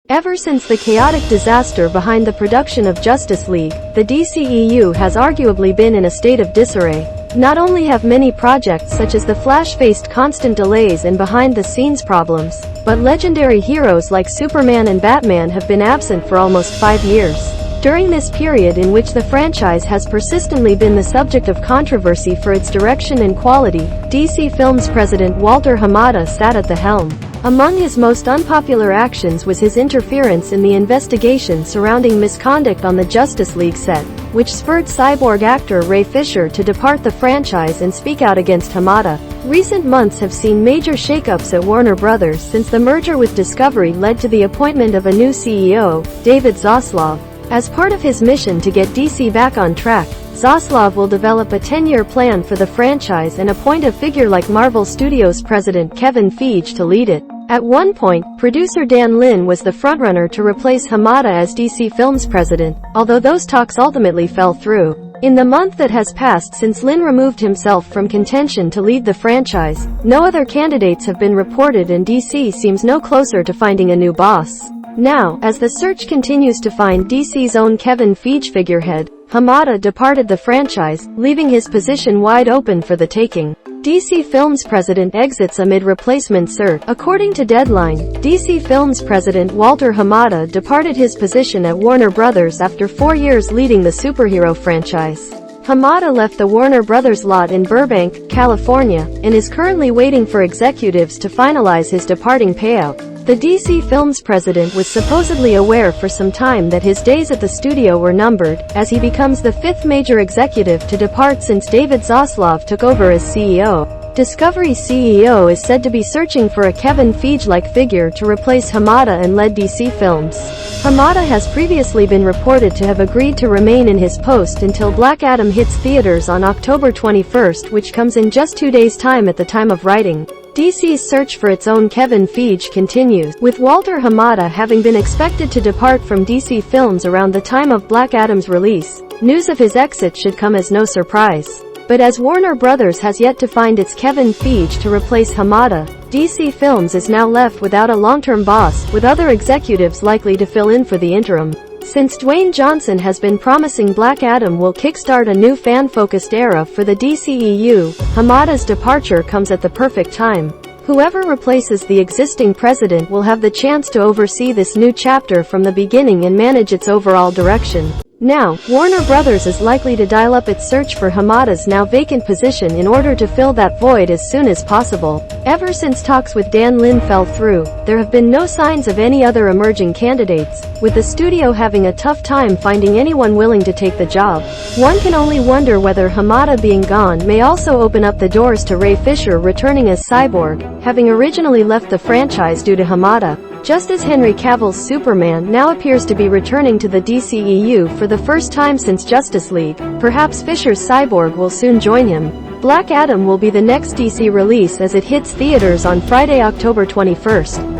Ever since the chaotic disaster behind the production of Justice League, the DCEU has arguably been in a state of disarray. Not only have many projects such as The Flash faced constant delays and behind-the-scenes problems, but legendary heroes like Superman and Batman have been absent for almost 5 years. During this period in which the franchise has persistently been the subject of controversy for its direction and quality, DC Films President Walter Hamada sat at the helm. Among his most unpopular actions was his interference in the investigation surrounding misconduct on the Justice League set, which spurred Cyborg actor Ray Fisher to depart the franchise and speak out against Hamada. Recent months have seen major shakeups at Warner Bros. Since the merger with Discovery led to the appointment of a new CEO, David Zaslav. As part of his mission to get DC back on track, Zaslav will develop a 10-year plan for the franchise and appoint a figure like Marvel Studios president Kevin Feige to lead it. At one point, producer Dan Lin was the frontrunner to replace Hamada as DC Films president, although those talks ultimately fell through. In the month that has passed since Lin removed himself from contention to lead the franchise, no other candidates have been reported and DC seems no closer to finding a new boss. Now, as the search continues to find DC's own Kevin Feige figurehead, Hamada departed the franchise, leaving his position wide open for the taking. DC Films president exits amid replacement search. According to Deadline, DC Films president Walter Hamada departed his position at Warner Bros. After 4 years leading the superhero franchise. Hamada left the Warner Bros. Lot in Burbank, California, and is currently waiting for executives to finalize his departing payout. The DC Films president was supposedly aware for some time that his days at the studio were numbered, as he becomes the 5th major executive to depart since David Zaslav took over as CEO. Discovery's CEO is said to be searching for a Kevin Feige-like figure to replace Hamada and lead DC Films. Hamada has previously been reported to have agreed to remain in his post until Black Adam hits theaters on October 21st, which comes in just 2 days' time at the time of writing. DC's search for its own Kevin Feige continues, with Walter Hamada having been expected to depart from DC Films around the time of Black Adam's release. News of his exit should come as no surprise. But as Warner Bros. Has yet to find its Kevin Feige to replace Hamada, DC Films is now left without a long-term boss, with other executives likely to fill in for the interim. Since Dwayne Johnson has been promising Black Adam will kickstart a new fan-focused era for the DCEU, Hamada's departure comes at the perfect time. Whoever replaces the existing president will have the chance to oversee this new chapter from the beginning and manage its overall direction. Now, Warner Bros. Is likely to dial up its search for Hamada's now-vacant position in order to fill that void as soon as possible. Ever since talks with Dan Lin fell through, there have been no signs of any other emerging candidates, with the studio having a tough time finding anyone willing to take the job. One can only wonder whether Hamada being gone may also open up the doors to Ray Fisher returning as Cyborg, having originally left the franchise due to Hamada. Just as Henry Cavill's Superman now appears to be returning to the DCEU for the first time since Justice League, perhaps Fisher's Cyborg will soon join him. Black Adam will be the next DC release as it hits theaters on Friday, October 21st.